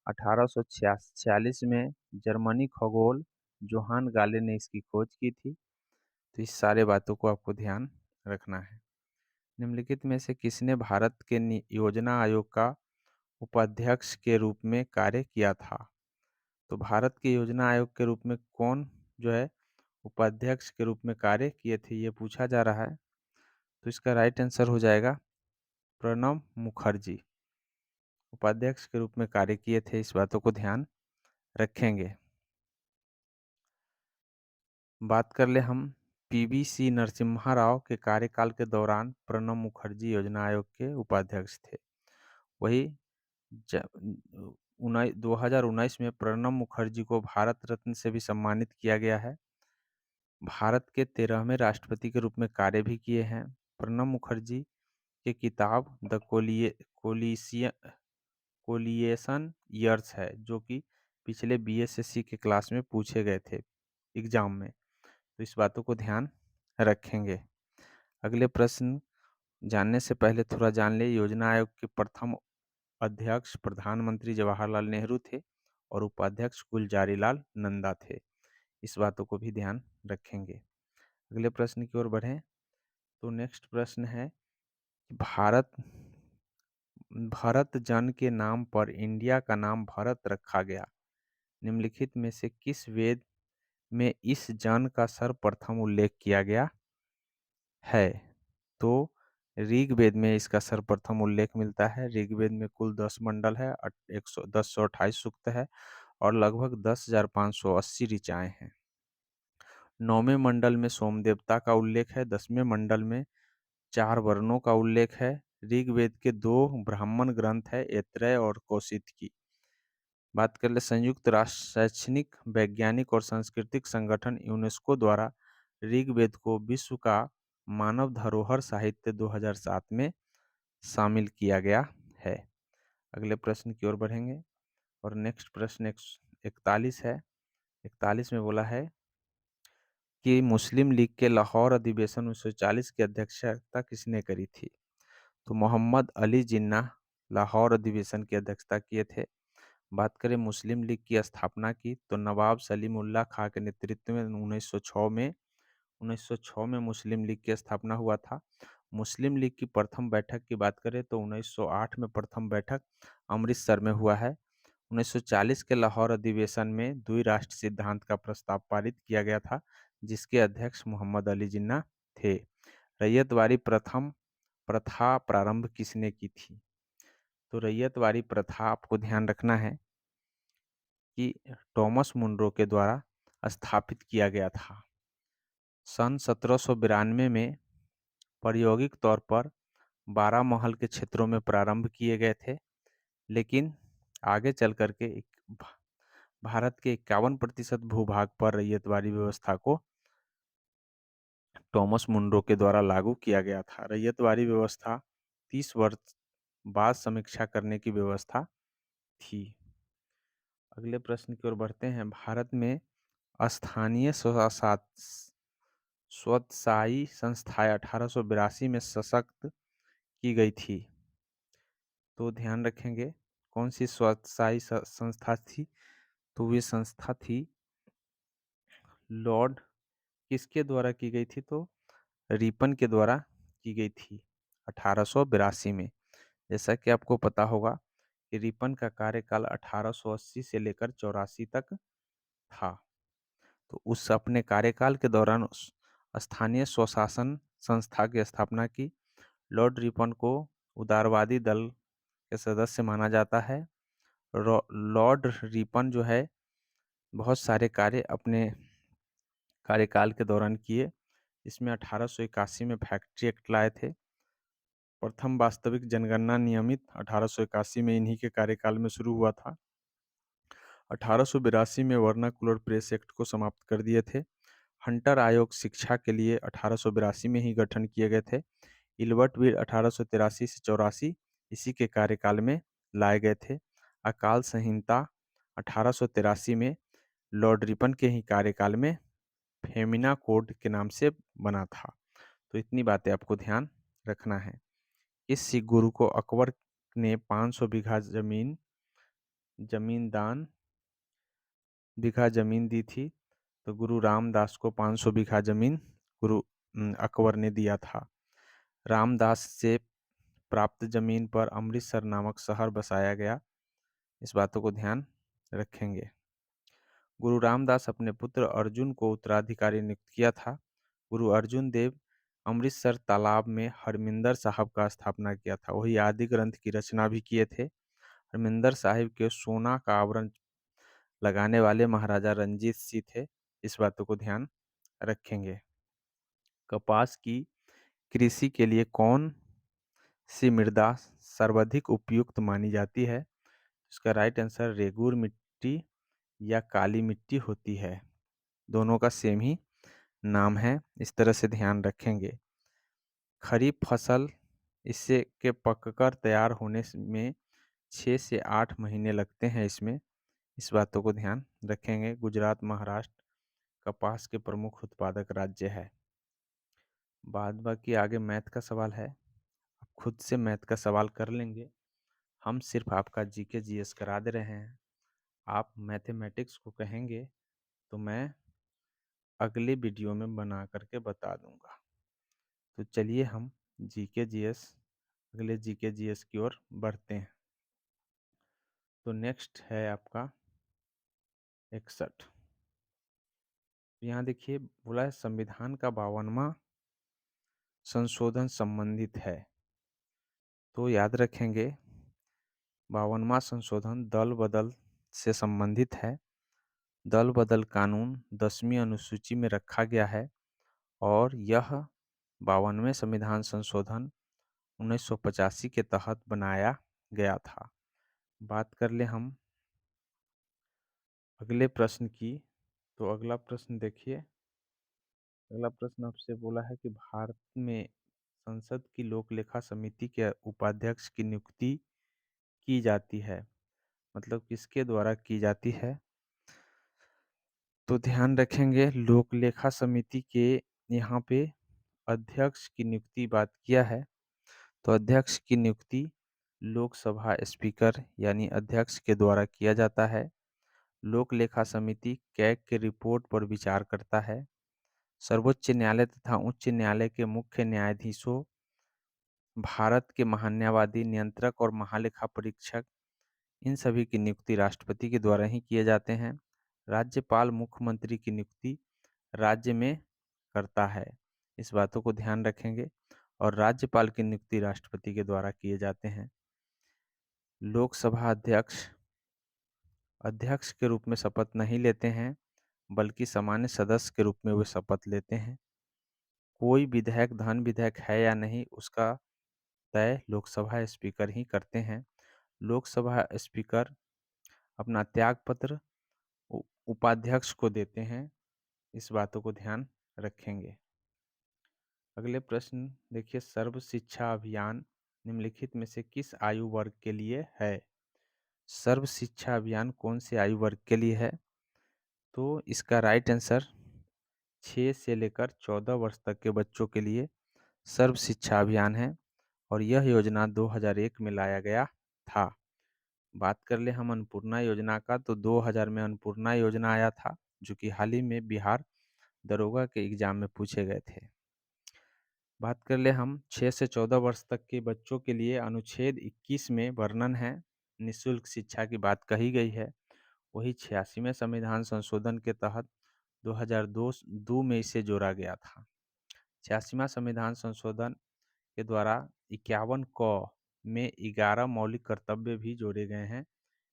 1846 में जर्मनी खगोल जोहान गाले ने इसकी खोज की थी। तो इस सारे बातों को आपको ध्यान रखना है। निम्नलिखित में से किसने भारत के योजना आयोग का उपाध्यक्ष के रूप में कार्य किया था? तो भारत के योजना आयोग के रूप में कौन जो है उपाध्यक्ष के रूप में कार्य किए थे, ये पूछा जा रहा है। तो इसका राइट आंसर हो जाएगा प्रणब मुखर्जी। उपाध्यक्ष के रूप में कार्य किए थे। इस बातों को ध्यान रखेंगे। बात कर ले हम पीवी नरसिम्हा राव के कार्यकाल के दौरान प्रणब मुखर्जी योजना आयोग के उपाध्यक्ष थे। वही 2019 में प्रणब मुखर्जी को भारत रत्न से भी सम्मानित किया गया है। भारत के 13वें राष्ट्रपति के रूप में कार्य भी किए हैं। प्रणब मुखर्जी की किताब द कोलिएशन ईयर्स है, जो कि पिछले बीएसएससी के क्लास में पूछे गए थे एग्जाम में। तो इस बातों को ध्यान रखेंगे। अगले प्रश्न जानने से पहले थोड़ा जान ले, योजना आयोग के प्रथम अध्यक्ष प्रधानमंत्री जवाहरलाल नेहरू थे और उपाध्यक्ष गुलजारीलाल नंदा थे। इस बातों को भी ध्यान रखेंगे। अगले प्रश्न की ओर बढ़ें तो नेक्स्ट प्रश्न है, भारत भरत जन के नाम पर इंडिया का नाम भरत रखा गया। निम्नलिखित में से किस वेद में इस जन का सर्वप्रथम उल्लेख किया गया है? तो ऋग्वेद में इसका सर्वप्रथम उल्लेख मिलता है। ऋग्वेद में कुल 10 मंडल है, 1028 सूक्त है और लगभग 10,580 ऋचाएं हैं। 9वें मंडल में सोम देवता का उल्लेख है। 10वें मंडल में 4 वर्णों का उल्लेख है। ऋग्वेद के 2 ब्राह्मण ग्रंथ है, ऐत्रेय और कौशिकी। बात कर ले संयुक्त राष्ट्र शैक्षणिक, वैज्ञानिक और सांस्कृतिक संगठन यूनेस्को द्वारा ऋग्वेद को विश्व का मानव धरोहर साहित्य 2007 में शामिल किया गया है। अगले प्रश्न की ओर बढ़ेंगे। और नेक्स्ट प्रश्न 41 है। 41 में बोला है कि मुस्लिम लीग के लाहौर अधिवेशन 1940 की अध्यक्षता किसने करी थी? तो मोहम्मद अली जिन्नाह लाहौर अधिवेशन की अध्यक्षता किए थे। बात करें मुस्लिम लीग की स्थापना की, तो नवाब सलीमुल्लाह खां के नेतृत्व में 1906 में मुस्लिम लीग की स्थापना हुआ था। मुस्लिम लीग की प्रथम बैठक की बात करें तो 1908 में प्रथम बैठक अमृतसर में हुआ है। 1940 के लाहौर अधिवेशन में द्विराष्ट्र सिद्धांत का प्रस्ताव पारित किया गया था, जिसके अध्यक्ष मोहम्मद अली जिन्ना थे। रैयतवाड़ी प्रथम प्रथा प्रारंभ किसने की थी? तो रैयतवाड़ी प्रथा आपको ध्यान रखना है कि टॉमस मुनरो के द्वारा स्थापित किया गया था। सन 1792 में प्रायोगिक तौर पर 12 महल के क्षेत्रों में प्रारंभ किए गए थे, लेकिन आगे चल कर के भारत के 51% भूभाग पर रैयतवाड़ी व्यवस्था को टॉमस मुनरो के द्वारा लागू किया गया था। रैयतवाड़ी व्यवस्था 30 वर्ष बाद समीक्षा करने की व्यवस्था थी। अगले प्रश्न की ओर बढ़ते हैं। भारत में स्थानीय स्वशासी संस्थाएं 1882 में सशक्त की गई थी। तो ध्यान रखेंगे कौन सी स्वशासी संस्था थी? तो वे संस्था थी लॉर्ड किसके द्वारा की गई थी? तो रिपन के द्वारा की गई थी 1882 में। जैसा कि आपको पता होगा कि रिपन का कार्यकाल 1880 से लेकर 84 तक था। तो उस अपने कार्यकाल के दौरान स्थानीय स्वशासन संस्था की स्थापना की। लॉर्ड रिपन को उदारवादी दल के सदस्य माना जाता है। लॉर्ड रिपन जो है बहुत सारे कार्य अपने कार्यकाल के दौरान किए। इसमें 1881 में फैक्ट्री एक्ट लाए थे। प्रथम वास्तविक जनगणना नियमित 1881 में इन्हीं के कार्यकाल में शुरू हुआ था। 1882 में वर्नाकुलर प्रेस एक्ट को समाप्त कर दिए थे। हंटर आयोग शिक्षा के लिए 1882 में ही गठन किए गए थे। इल्बर्ट बिल 1883 से 84 इसी के कार्यकाल में लाए गए थे। अकाल संहिता 1883 में लॉर्ड रिपन के ही कार्यकाल में फेमिना कोड के नाम से बना था। तो इतनी बातें आपको ध्यान रखना है। इस सिख गुरु को अकबर ने 500 बीघा जमीन दी थी। तो गुरु रामदास को 500 बीघा जमीन गुरु अकबर ने दिया था। रामदास से प्राप्त जमीन पर अमृतसर नामक शहर बसाया गया। इस बातों को ध्यान रखेंगे। गुरु रामदास अपने पुत्र अर्जुन को उत्तराधिकारी नियुक्त किया था। गुरु अर्जुन देव अमृतसर तालाब में हरमिंदर साहब का स्थापना किया था। वही आदि ग्रंथ की रचना भी किए थे। हरमिंदर साहिब के सोना का आवरण लगाने वाले महाराजा रंजीत सिंह थे। इस बातों को ध्यान रखेंगे। कपास की कृषि के लिए कौन सी मृदा सर्वाधिक उपयुक्त मानी जाती है? इसका राइट आंसर रेगूर मिट्टी या काली मिट्टी होती है। दोनों का सेम ही नाम है, इस तरह से ध्यान रखेंगे। खरीफ फसल इससे के पककर तैयार होने में 6 से 8 महीने लगते हैं इसमें। इस बातों को ध्यान रखेंगे। गुजरात महाराष्ट्र कपास के प्रमुख उत्पादक राज्य है। बाद बाकी आगे मैथ का सवाल है, आप खुद से मैथ का सवाल कर लेंगे। हम सिर्फ आपका जीके जीएस करा दे रहे हैं। आप मैथमेटिक्स को कहेंगे तो मैं अगले वीडियो में बना करके बता दूंगा। तो चलिए हम जीके जीएस अगले जीके जीएस की ओर बढ़ते हैं। तो नेक्स्ट है आपका 61। यहाँ देखिए बोला है संविधान का 52वां संशोधन संबंधित है। तो याद रखेंगे 52वां संशोधन दल बदल से संबंधित है। दल बदल कानून 10वीं अनुसूची में रखा गया है और यह 52वें संविधान संशोधन 1985 के तहत बनाया गया था। बात कर ले हम अगले प्रश्न की। तो अगला प्रश्न देखिए। अगला प्रश्न आपसे बोला है कि भारत में संसद की लोक लेखा समिति के उपाध्यक्ष की नियुक्ति की जाती है। मतलब किसके द्वारा की जाती है? तो ध्यान रखेंगे लोक लेखा समिति के यहाँ पे अध्यक्ष की नियुक्ति बात किया है, तो अध्यक्ष की नियुक्ति लोकसभा स्पीकर यानी अध्यक्ष के द्वारा किया जाता है। लोक लेखा समिति कैग के रिपोर्ट पर विचार करता है। सर्वोच्च न्यायालय तथा उच्च न्यायालय के मुख्य न्यायाधीशों, भारत के महान्यायवादी, नियंत्रक और महालेखा परीक्षक, इन सभी की नियुक्ति राष्ट्रपति के द्वारा ही किए जाते हैं। राज्यपाल मुख्यमंत्री की नियुक्ति राज्य में करता है, इस बातों को ध्यान रखेंगे। और राज्यपाल की नियुक्ति राष्ट्रपति के द्वारा किए जाते हैं। लोकसभा अध्यक्ष अध्यक्ष के रूप में शपथ नहीं लेते हैं, बल्कि सामान्य सदस्य के रूप में वे शपथ लेते हैं। कोई विधेयक धन विधेयक है या नहीं, उसका तय लोकसभा स्पीकर ही करते हैं। लोकसभा स्पीकर अपना त्यागपत्र उपाध्यक्ष को देते हैं, इस बातों को ध्यान रखेंगे। अगले प्रश्न देखिए, सर्व शिक्षा अभियान निम्नलिखित में से किस आयु वर्ग के लिए है? सर्व शिक्षा अभियान कौन से आयु वर्ग के लिए है? तो इसका राइट आंसर 6 से लेकर 14 वर्ष तक के बच्चों के लिए सर्व शिक्षा अभियान है, और यह योजना 2001 में लाया गया था। बात कर ले हम अन्नपूर्णा योजना का, तो 2000 में अन्नपूर्णा योजना आया था, जो कि हाल ही में बिहार दरोगा के एग्जाम में पूछे गए थे। बात कर ले हम 6 से 14 वर्ष तक के बच्चों के लिए अनुच्छेद 21 में वर्णन है, निःशुल्क शिक्षा की बात कही गई है। वही 86वें संविधान संशोधन के तहत 2002 में इसे जोड़ा गया था। 86वां संविधान संशोधन के द्वारा 51 क में 11 मौलिक कर्तव्य भी जोड़े गए हैं,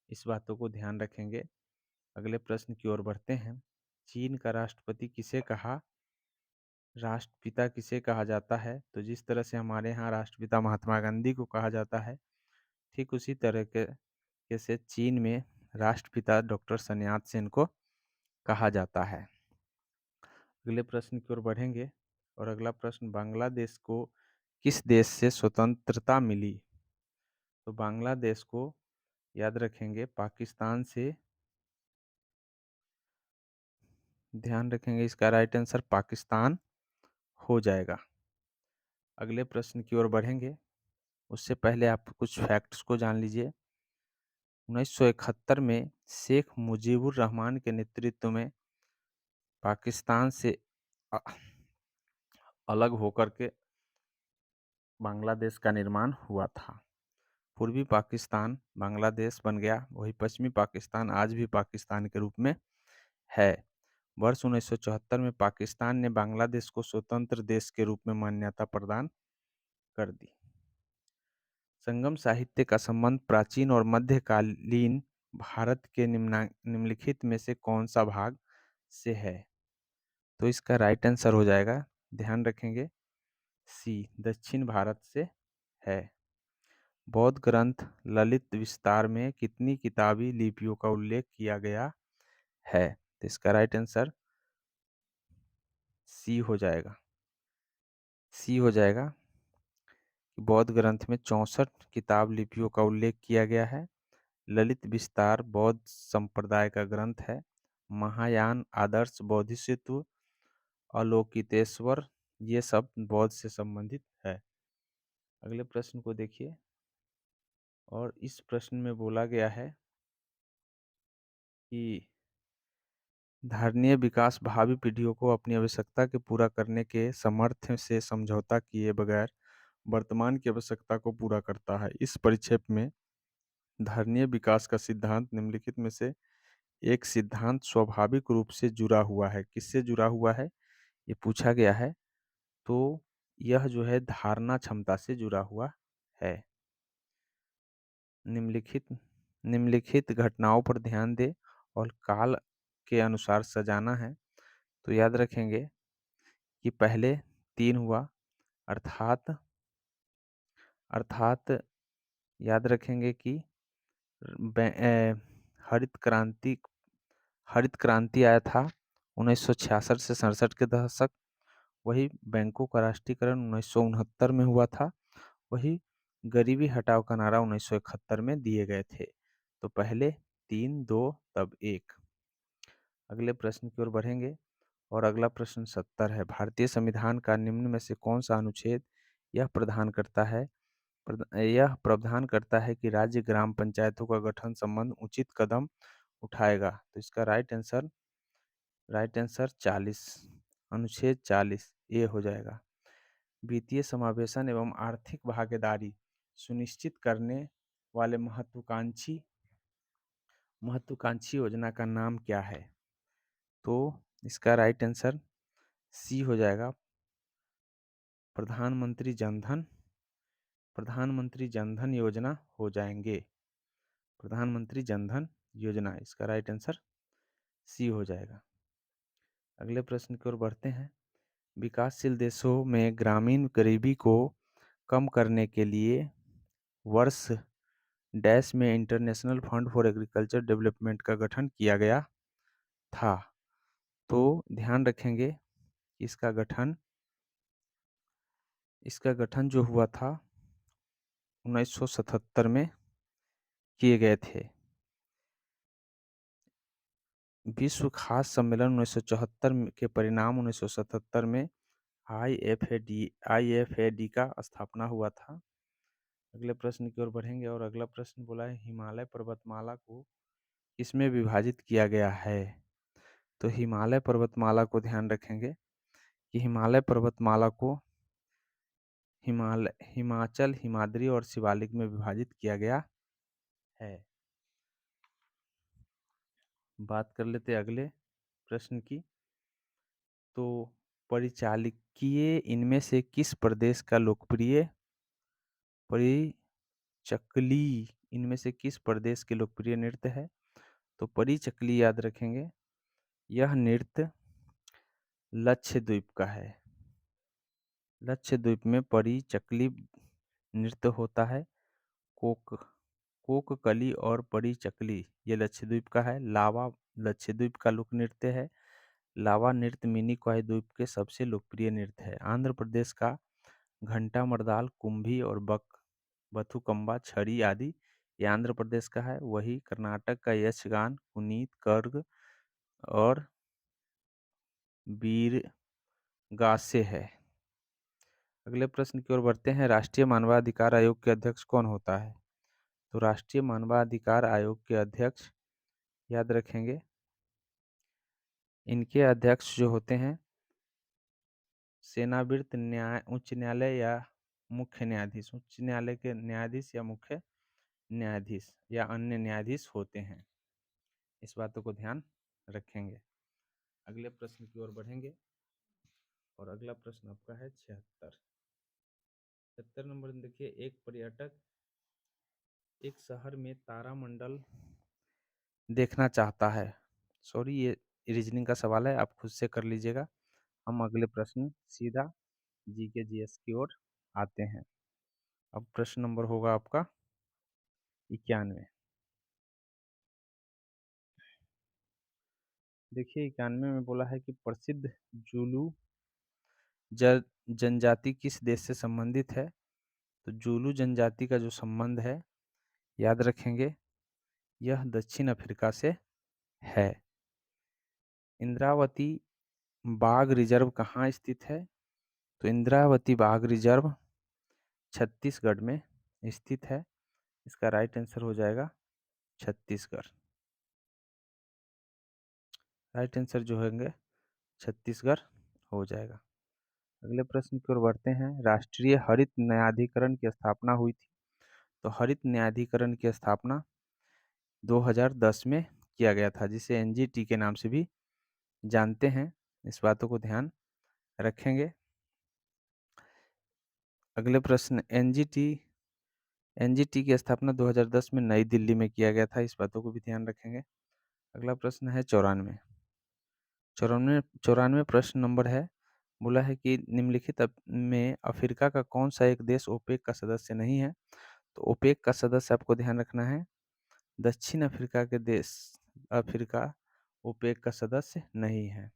इस बातों को ध्यान रखेंगे। अगले प्रश्न की ओर बढ़ते हैं। चीन का राष्ट्रपति किसे कहा राष्ट्रपिता किसे कहा जाता है? तो जिस तरह से हमारे यहाँ राष्ट्रपिता महात्मा गांधी को कहा जाता है, ठीक उसी तरह के से चीन में राष्ट्रपिता डॉक्टर sun यat-sen को कहा जाता है। अगले प्रश्न की ओर बढ़ेंगे, और अगला प्रश्न, बांग्लादेश को किस देश से स्वतंत्रता मिली? तो बांग्लादेश को याद रखेंगे पाकिस्तान से, ध्यान रखेंगे इसका राइट आंसर पाकिस्तान हो जाएगा। अगले प्रश्न की ओर बढ़ेंगे, उससे पहले आप कुछ फैक्ट्स को जान लीजिए। 1971 में शेख मुजीबुर रहमान के नेतृत्व में पाकिस्तान से अलग होकर के बांग्लादेश का निर्माण हुआ था। पूर्वी पाकिस्तान बांग्लादेश बन गया, वही पश्चिमी पाकिस्तान आज भी पाकिस्तान के रूप में है। वर्ष 1974 में पाकिस्तान ने बांग्लादेश को स्वतंत्र देश के रूप में मान्यता प्रदान कर दी। संगम साहित्य का संबंध प्राचीन और मध्यकालीन भारत के निम्नलिखित में से कौन सा भाग से है? तो इसका राइट आंसर हो जाएगा, ध्यान रखेंगे, सी, दक्षिण भारत से है। बौद्ध ग्रंथ ललित विस्तार में कितनी किताबी लिपियों का उल्लेख किया गया है? तो इसका राइट आंसर सी हो जाएगा। सी हो जाएगा। बौद्ध ग्रंथ में 64 किताब लिपियों का उल्लेख किया गया है। ललित विस्तार बौद्ध संप्रदाय का ग्रंथ है। महायान, आदर्श, बोधिसत्व, अवलोकितेश्वर, ये सब बौद्ध से संबंधित है। अगले प्रश्न को देखिए, और इस प्रश्न में बोला गया है कि धारणीय विकास भावी पीढ़ियों को अपनी आवश्यकता के पूरा करने के सामर्थ्य से समझौता किए बगैर वर्तमान की आवश्यकता को पूरा करता है। इस परिक्षेप में धारणीय विकास का सिद्धांत निम्नलिखित में से एक सिद्धांत स्वाभाविक रूप से जुड़ा हुआ है, किससे जुड़ा हुआ है ये पूछा गया है। तो यह जो है धारणा क्षमता से जुड़ा हुआ है। निम्नलिखित घटनाओं पर ध्यान दें और काल के अनुसार सजाना है। तो याद रखेंगे कि पहले 3 हुआ, अर्थात अर्थात याद रखेंगे कि हरित क्रांति हरित क्रांति आया था 1966 से 67 के दशक। वही बैंकों का राष्ट्रीयकरण 1969 में हुआ था। वही गरीबी हटाओ का नारा 1971 में दिए गए थे। तो पहले 3, 2 तब 1। अगले प्रश्न की ओर बढ़ेंगे और अगला प्रश्न 70 है। भारतीय संविधान का निम्न में से कौन-सा अनुच्छेद यह प्रदान करता है यह प्रावधान करता है कि राज्य ग्राम पंचायतों का गठन संबंध उचित कदम उठाएगा? तो इसका राइट आंसर 40, अनुच्छेद 40 ए हो जाएगा। वित्तीय समावेशन एवं आर्थिक भागीदारी सुनिश्चित करने वाले महत्वाकांक्षी योजना का नाम क्या है? तो इसका राइट आंसर सी हो जाएगा, प्रधानमंत्री जनधन योजना हो जाएंगे। प्रधानमंत्री जनधन योजना, इसका राइट आंसर सी हो जाएगा। अगले प्रश्न की ओर बढ़ते हैं। विकासशील देशों में ग्रामीण गरीबी को कम करने के लिए वर्ष डैश में international fund for agriculture development का गठन किया गया था। तो ध्यान रखेंगे इसका गठन जो हुआ था 1977 में किए गए थे। विश्व खाद्य सम्मेलन 1974 के परिणाम 1977 में आईएफएडी का स्थापना हुआ था। अगले प्रश्न की ओर बढ़ेंगे और अगला प्रश्न बोला है हिमालय पर्वतमाला को किसमें विभाजित किया गया है? तो हिमालय पर्वतमाला को ध्यान रखेंगे कि हिमालय पर्वतमाला को हिमाचल, हिमाद्री और शिवालिक में विभाजित किया गया है। बात कर लेते अगले प्रश्न की। तो परिचालकीय इनमें से किस प्रदेश का परिचकली इनमें से किस प्रदेश के लोकप्रिय नृत्य है? तो परिचकली याद रखेंगे, यह नृत्य लक्षद्वीप का है। लक्षद्वीप में परिचकली नृत्य होता है। कोककली और परिचकली ये लक्षद्वीप का है। लावा लक्षद्वीप का लोक नृत्य है। लावा नृत्य मिनी कौय द्वीप के सबसे लोकप्रिय नृत्य है। आंध्र प्रदेश का घंटा मर्दाल, कुंभी और बथुकम्बा, छड़ी आदि ये आंध्र प्रदेश का है। वही कर्नाटक का यक्षगान, कुनीत, कर्ग और वीरगासे है। अगले प्रश्न की ओर बढ़ते हैं। राष्ट्रीय मानवाधिकार आयोग के अध्यक्ष कौन होता है? तो राष्ट्रीय मानवाधिकार आयोग के अध्यक्ष याद रखेंगे, इनके अध्यक्ष जो होते हैं सेनावृत्त उच्च न्यायालय या मुख्य न्यायाधीश, उच्च न्यायालय के न्यायाधीश या मुख्य न्यायाधीश या अन्य न्यायाधीश होते हैं। इस बातों को ध्यान रखेंगे। अगले प्रश्न की ओर बढ़ेंगे और अगला प्रश्न आपका है 76 नंबर। देखिए, एक पर्यटक एक शहर में तारामंडल देखना चाहता है। सॉरी, ये रीजनिंग का सवाल है, आप खुद से कर लीजिएगा। हम अगले प्रश्न सीधा जीके जीएस की ओर आते हैं। अब प्रश्न नंबर होगा आपका 91। देखिए 91 में बोला है कि प्रसिद्ध जूलू जनजाति किस देश से संबंधित है? तो जूलू जनजाति का जो संबंध है याद रखेंगे, यह दक्षिण अफ्रीका से है। इंद्रावती बाघ रिजर्व कहाँ स्थित है? तो इंद्रावती बाघ रिजर्व छत्तीसगढ़ में स्थित है। इसका राइट आंसर हो जाएगा छत्तीसगढ़। राइट आंसर जो होंगे छत्तीसगढ़ हो जाएगा। अगले प्रश्न की ओर बढ़ते हैं। राष्ट्रीय हरित न्यायाधिकरण की स्थापना हुई थी। तो हरित न्यायाधिकरण की स्थापना 2010 में किया गया था, जिसे एनजीटी के नाम से भी जानते हैं। इस बातों को ध्यान रखेंगे। अगले प्रश्न एनजीटी की स्थापना 2010 में नई दिल्ली में किया गया था। इस बातों को भी ध्यान रखेंगे। अगला प्रश्न है 94 प्रश्न नंबर है। बोला है कि निम्नलिखित में अफ्रीका का कौन सा एक देश ओपेक का सदस्य नहीं है? तो ओपेक का सदस्य आपको ध्यान रखना है दक्षिण अफ्रीका के देश। अफ्रीका ओपेक का सदस्य नहीं है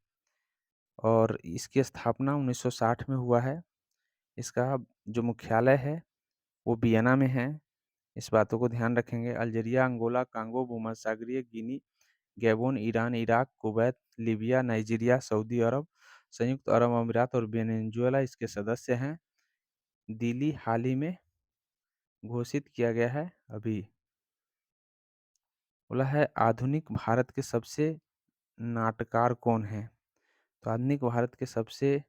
और इसकी स्थापना 1960 में हुआ है। इसका जो मुख्यालय है वो वियना में है। इस बातों को ध्यान रखेंगे। अल्जीरिया, अंगोला, कांगो, भूमध्यसागरीय Guinea, Gabon, Iran, Iraq, Kuwait, Libya, Nigeria, Saudi Arab, संयुक्त अरब अमीरात और वेनेजुएला इसके सदस्य हैं। दिल्ली हाल ही में घोषित किया गया है अभी। बोला है आधुनिक भारत के सबसे नाटककार कौन है? तो आधुनिक भारत के सबसे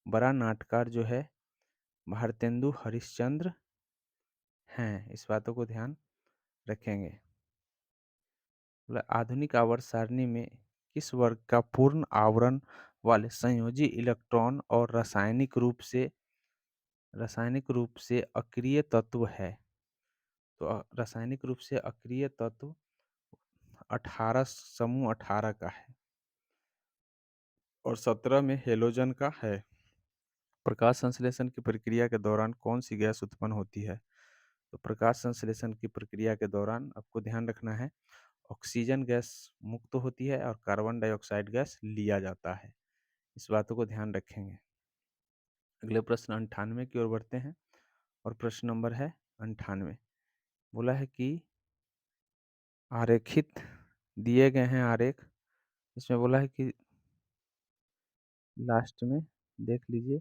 बड़ा नाटककार जो है भारतेंदु हरिश्चंद्र हैं। इस बातों को ध्यान रखेंगे। बोला आधुनिक आवर्त सारणी में किस वर्ग का पूर्ण आवरण वाले संयोजी इलेक्ट्रॉन और रासायनिक रूप से अक्रिय तत्व है? तो रासायनिक रूप से अक्रिय तत्व 18 समूह 18 का है और 17 में हेलोजन का है। प्रकाश संश्लेषण की प्रक्रिया के दौरान कौन सी गैस उत्पन्न होती है? तो प्रकाश संश्लेषण की प्रक्रिया के दौरान आपको ध्यान रखना है ऑक्सीजन गैस मुक्त होती है और कार्बन डाइऑक्साइड गैस लिया जाता है। इस बातों को ध्यान रखेंगे। अगले प्रश्न 98 की ओर बढ़ते हैं और प्रश्न नंबर है 98। बोला है कि आरेखित दिए गए हैं आरेख। इसमें बोला है कि लास्ट में देख लीजिए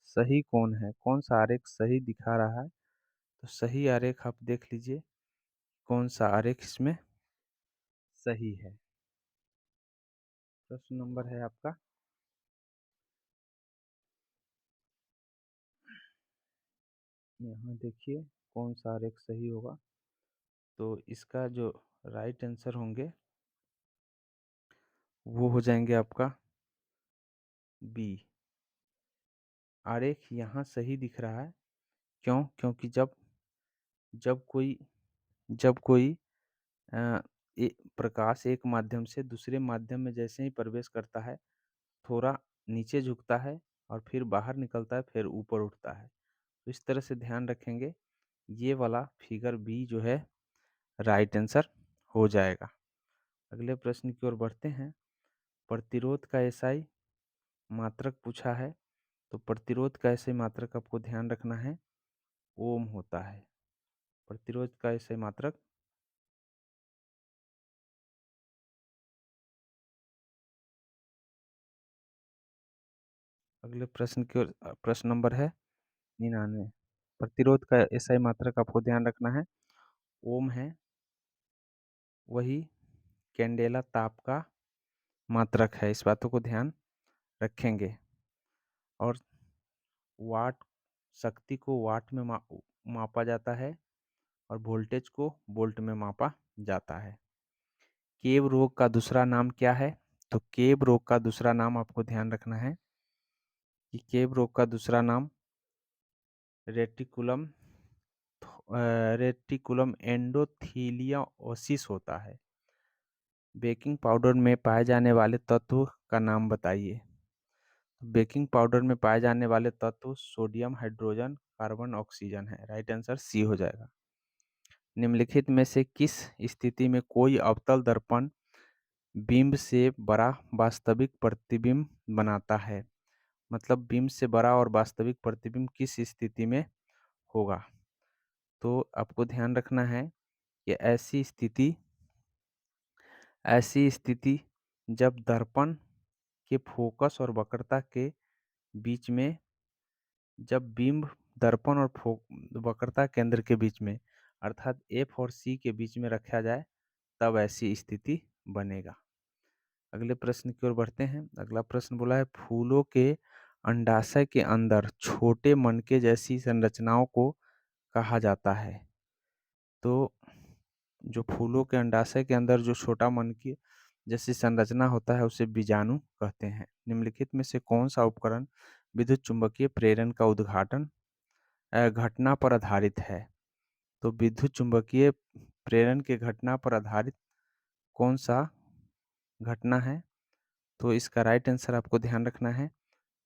सही कौन है, कौन सा आरेख सही दिखा रहा है। तो सही आरेख आप देख लीजिए कौन सा आरेख इसमें सही है। प्रश्न नंबर है आपका यहाँ देखिए कौन सा आरेख सही होगा। तो इसका जो राइट आंसर होंगे वो हो जाएंगे आपका बी। आरेख यहाँ सही दिख रहा है। क्यों? क्योंकि जब जब कोई जब कोई अ, प्रकाश एक माध्यम से दूसरे माध्यम में जैसे ही प्रवेश करता है थोड़ा नीचे झुकता है और फिर बाहर निकलता है फिर ऊपर उठता है। तो इस तरह से ध्यान रखेंगे। ये वाला फिगर बी जो है राइट आंसर हो जाएगा। अगले प्रश्न की ओर बढ़ते हैं। प्रतिरोध का एसआई मात्रक पूछा है। तो प्रतिरोध का एसआई मात्रक आपको ध्यान रखना है ओम होता है। प्रतिरोध का एसआई मात्रक अगले प्रश्न की ओर प्रश्न नंबर है 99। प्रतिरोध का एसआई मात्रक आपको ध्यान रखना है ओम है। वही कैंडेला ताप का मात्रक है। इस बातों को ध्यान रखेंगे। और वाट शक्ति को वाट में मापा जाता है और वोल्टेज को वोल्ट में मापा जाता है। केव रोग का दूसरा नाम क्या है? तो केव रोग का दूसरा नाम आपको ध्यान रखना है कि केव रोग का दूसरा नाम रेटिकुलम एंडोथेलियोसिस होता है। बेकिंग पाउडर में पाए जाने वाले तत्व का नाम बताइए। बेकिंग पाउडर में पाए जाने वाले तत्व सोडियम, हाइड्रोजन, कार्बन, ऑक्सीजन है। राइट आंसर सी हो जाएगा। निम्नलिखित में से किस स्थिति में कोई अवतल दर्पण बिंब से बड़ा वास्तविक प्रतिबिंब बनाता है? मतलब बिंब से बड़ा और वास्तविक प्रतिबिंब किस स्थिति में होगा? तो आपको ध्यान रखना है कि ऐसी स्थिति जब दर्पण के फोकस और वक्रता के बीच में जब बिंब दर्पण और वक्रता केंद्र के बीच में अर्थात एफ और सी के बीच में रखा जाए तब ऐसी स्थिति बनेगा। अगले प्रश्न की ओर बढ़ते हैं। अगला प्रश्न बोला है फूलों के अंडाशय के अंदर छोटे मनके जैसी संरचनाओं को कहा जाता है। तो जो फूलों के अंडाशय के अंदर जो छोटा मनके जैसी संरचना होता है उसे बीजाणु कहते हैं। निम्नलिखित में से कौन सा उपकरण विद्युत चुंबकीय प्रेरण का उद्घाटन घटना पर आधारित है? तो विद्युत चुंबकीय प्रेरण के घटना पर आधारित कौन सा घटना है? तो इसका राइट आंसर आपको ध्यान रखना है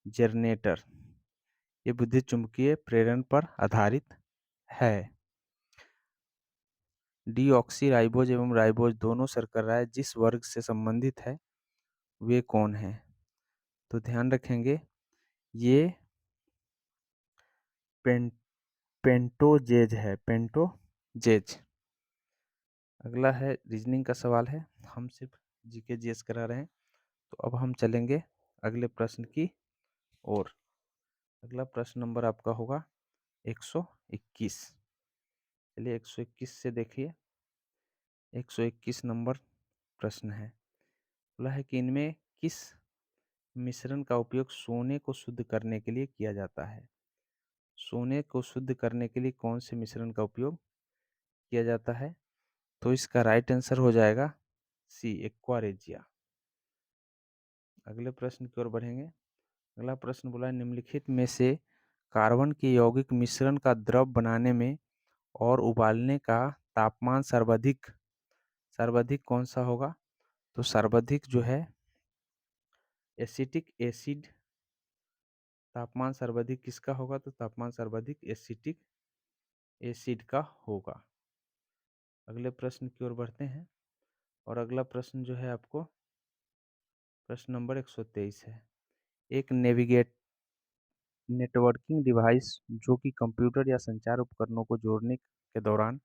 जनरेटर। ये विद्युत चुंबकीय प्रेरण पर आधारित है। डीऑक्सी राइबोज एवं राइबोज दोनों शर्कराएं जिस वर्ग से संबंधित है वे कौन है? तो ध्यान रखेंगे ये पेंटोजेज है। जेज। अगला है रीजनिंग का सवाल है, हम सिर्फ जीके जीएस करा रहे हैं। तो अब हम चलेंगे अगले प्रश्न की ओर। अगला प्रश्न नंबर आपका होगा 121। चलिए 121 से देखिए। 121 नंबर प्रश्न है, बोला है कि इनमें किस मिश्रण का उपयोग सोने को शुद्ध करने के लिए किया जाता है। सोने को शुद्ध करने के लिए कौन से मिश्रण का उपयोग किया जाता है? तो इसका राइट आंसर हो जाएगा सी, एक्वा रेजिया। अगले प्रश्न की ओर बढ़ेंगे। अगला प्रश्न बोला है निम्नलिखित में से कार्बन के यौगिक मिश्रण का द्रव बनाने में और उबालने का तापमान सर्वाधिक सर्वाधिक कौन सा होगा? तो सर्वाधिक जो है एसिटिक एसिड, तापमान सर्वाधिक किसका होगा? तो तापमान सर्वाधिक एसिटिक एसिड का होगा। अगले प्रश्न की ओर बढ़ते हैं और अगला प्रश्न जो है आपको प्रश्न नंबर 123 है। एक नेटवर्किंग डिवाइस जो कि कंप्यूटर या संचार उपकरणों को जोड़ने के दौरान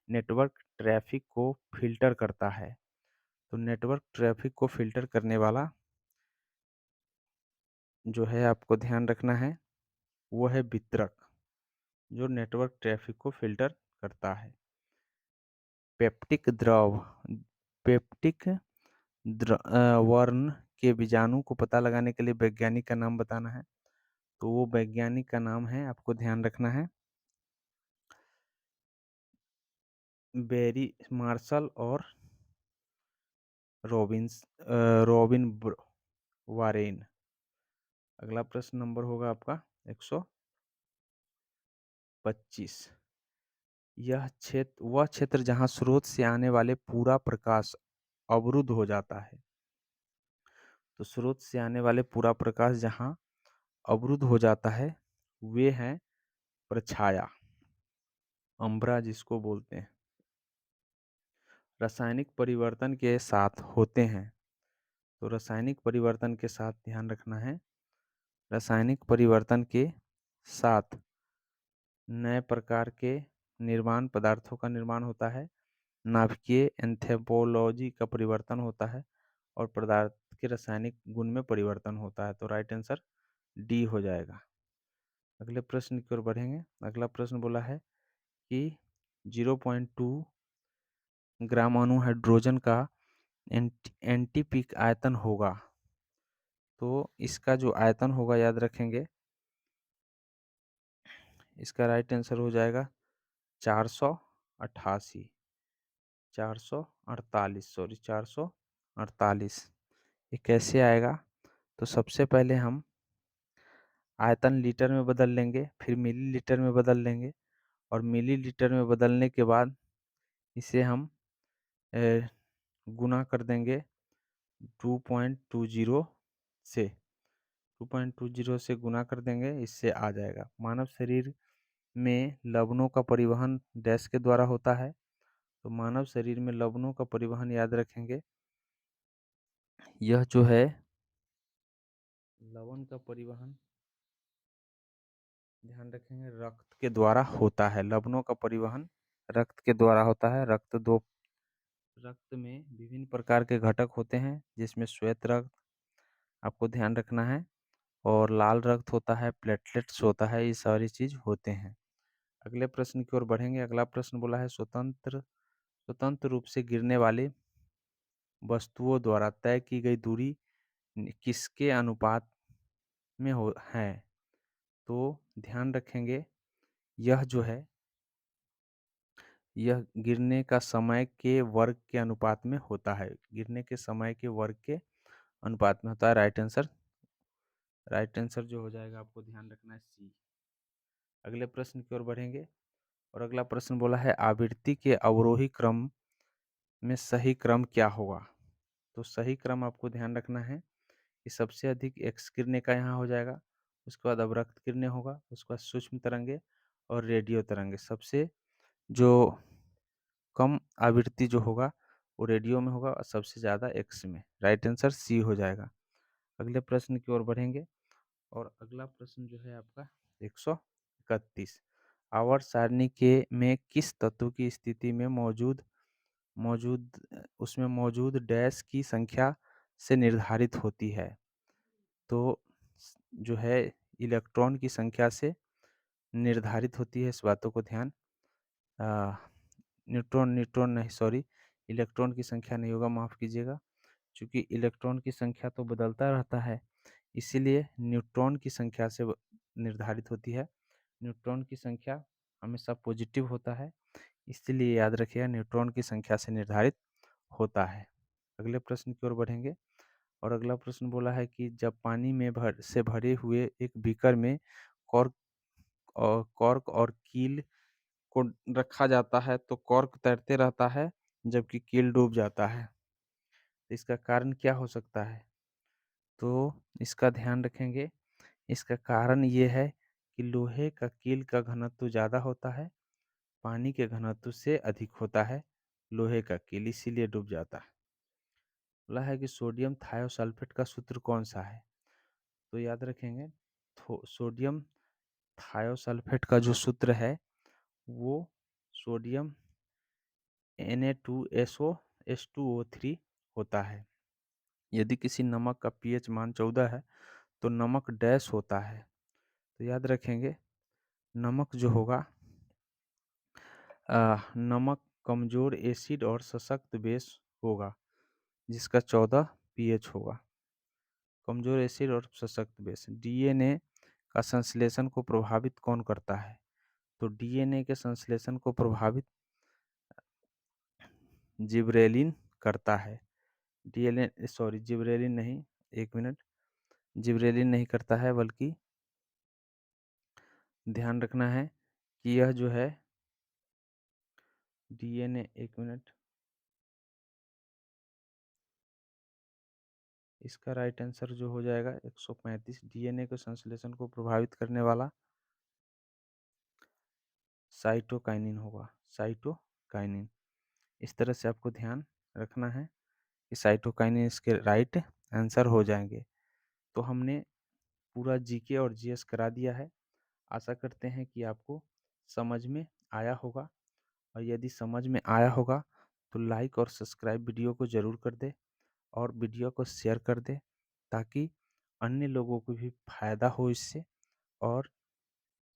नेटवर्क ट्रैफिक को फ़िल्टर करता है। तो नेटवर्क ट्रैफिक को फ़िल्टर करने वाला जो है आपको ध्यान रखना है, वो है वितरक, जो नेटवर्क ट्रैफिक को फ़िल्टर करता है। पेप्टिक द्रव पेप्टिक वर्ण के बीजाणु को पता लगाने के लिए वैज्ञानिक का नाम बताना है। तो वो वैज्ञानिक का नाम है, आपको ध्यान रखना है, बेरी मार्शल और रॉबिन वारेन। अगला प्रश्न नंबर होगा आपका 125। वह क्षेत्र जहां स्रोत से आने वाले पूरा प्रकाश अवरुद्ध हो जाता है। तो स्रोत से आने वाले पूरा प्रकाश जहां अवरुद्ध हो जाता है वे हैं प्रछाया, अम्ब्रा जिसको बोलते हैं। रासायनिक परिवर्तन के साथ होते हैं। तो रासायनिक परिवर्तन के साथ ध्यान रखना है, रासायनिक परिवर्तन के साथ नए प्रकार के निर्माण पदार्थों का निर्माण होता है, नाभिकीय एंथ्रोपोलॉजी का परिवर्तन होता है और पदार्थ के रासायनिक गुण में परिवर्तन होता है। तो राइट आंसर डी हो जाएगा। अगले प्रश्न की ओर बढ़ेंगे। अगला प्रश्न बोला है कि 0.2 ग्राम अणु हाइड्रोजन का एंटीपीक आयतन होगा। तो इसका जो आयतन होगा याद रखेंगे, इसका राइट आंसर हो जाएगा 488 448 सॉरी 448। ये कैसे आएगा? तो सबसे पहले हम आयतन लीटर में बदल लेंगे, फिर मिलीलीटर में बदल लेंगे और मिलीलीटर में बदलने के बाद इसे हम गुना कर देंगे 2.20 से 2.20 से गुना कर देंगे, इससे आ जाएगा। मानव शरीर में लवणों का परिवहन डैश के द्वारा होता है। तो मानव शरीर में लवणों का परिवहन याद रखेंगे, यह जो है लवण का परिवहन ध्यान रखेंगे रक्त के द्वारा होता है। लवणों का परिवहन रक्त के द्वारा होता है। रक्त में विभिन्न प्रकार के घटक होते हैं जिसमें श्वेत रक्त आपको ध्यान रखना है और लाल रक्त होता है, प्लेटलेट्स होता है, ये सारी चीज होते हैं। अगले प्रश्न की ओर बढ़ेंगे। अगला प्रश्न बोला है स्वतंत्र रूप से गिरने वाली वस्तुओं द्वारा तय की गई दूरी किसके अनुपात में है? तो ध्यान रखेंगे यह जो है यह गिरने का समय के वर्ग के अनुपात में होता है। गिरने के समय के वर्ग के अनुपात में होता है। राइट आंसर जो हो जाएगा आपको ध्यान रखना है सी। अगले प्रश्न की ओर बढ़ेंगे और अगला प्रश्न बोला है आवृत्ति के अवरोही क्रम में सही क्रम क्या होगा? तो सही क्रम आपको ध्यान रखना है कि सबसे अधिक एक्स किरणें का यहाँ हो जाएगा, उसके बाद अवरक्त किरणें होगा, उसके बाद सूक्ष्म तरंगे और रेडियो तरंगे। सबसे जो कम आवृत्ति जो होगा वो रेडियो में होगा और सबसे ज़्यादा एक्स में। राइट आंसर सी हो जाएगा। अगले प्रश्न की ओर बढ़ेंगे और अगला प्रश्न जो है आपका 131। आवर्त सारणी के में किस तत्व की स्थिति में मौजूद मौजूद उसमें मौजूद डैश की संख्या से निर्धारित होती है? तो जो है इलेक्ट्रॉन की संख्या से निर्धारित होती है, इस बातों को ध्यान अ, न्यूट्रॉन न्यूट्रॉन नहीं सॉरी इलेक्ट्रॉन की संख्या नहीं होगा, माफ़ कीजिएगा। चूँकि इलेक्ट्रॉन की संख्या तो बदलता रहता है, इसीलिए न्यूट्रॉन की संख्या से निर्धारित होती है। न्यूट्रॉन की संख्या हमेशा पॉजिटिव होता है, इसलिए याद रखिएगा न्यूट्रॉन की संख्या से निर्धारित होता है। अगले प्रश्न की ओर बढ़ेंगे और अगला प्रश्न बोला है कि जब पानी में भरे हुए एक बीकर में कॉर्क कॉर्क और कील को रखा जाता है तो कॉर्क तैरते रहता है जबकि कील डूब जाता है। तो इसका कारण क्या हो सकता है? तो इसका ध्यान रखेंगे। इसका कारण ये है कि लोहे का कील का घनत्व ज़्यादा होता है, पानी के घनत्व से अधिक होता है लोहे का कील, इसीलिए डूब जाता है। बोला है कि सोडियम थायोसल्फेट का सूत्र कौन सा है? तो याद रखेंगे सोडियम थायोसल्फेट का जो सूत्र है वो सोडियम Na2SO H2O3 होता है। यदि किसी नमक का पीएच मान 14 है तो नमक डैश होता है। तो याद रखेंगे नमक जो होगा नमक कमजोर एसिड और सशक्त बेस होगा जिसका 14 पीएच होगा। कमजोर एसिड और सशक्त बेस। डीएनए का संश्लेषण को प्रभावित कौन करता है? तो डीएनए के संश्लेषण को प्रभावित जिब्रेलिन करता है। जिब्रेलिन नहीं, एक मिनट, जिब्रेलिन नहीं करता है बल्कि ध्यान रखना है कि यह जो है डीएनए, एक मिनट, इसका राइट आंसर जो हो जाएगा 135। डीएनए के संश्लेषण को प्रभावित करने वाला साइटोकाइनिन होगा, साइटोकाइनिन। इस तरह से आपको ध्यान रखना है कि साइटोकाइनिन इसके राइट आंसर हो जाएंगे। तो हमने पूरा जीके और जीएस करा दिया है। आशा करते हैं कि आपको समझ में आया होगा, और यदि समझ में आया होगा तो लाइक और सब्सक्राइब वीडियो को ज़रूर कर दे और वीडियो को शेयर कर दे ताकि अन्य लोगों को भी फायदा हो इससे। और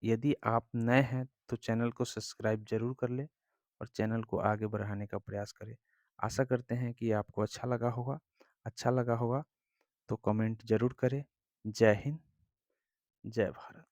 यदि आप नए हैं तो चैनल को सब्सक्राइब ज़रूर कर लें और चैनल को आगे बढ़ाने का प्रयास करें। आशा करते हैं कि आपको अच्छा लगा होगा तो कमेंट ज़रूर करें। जय हिंद, जय भारत।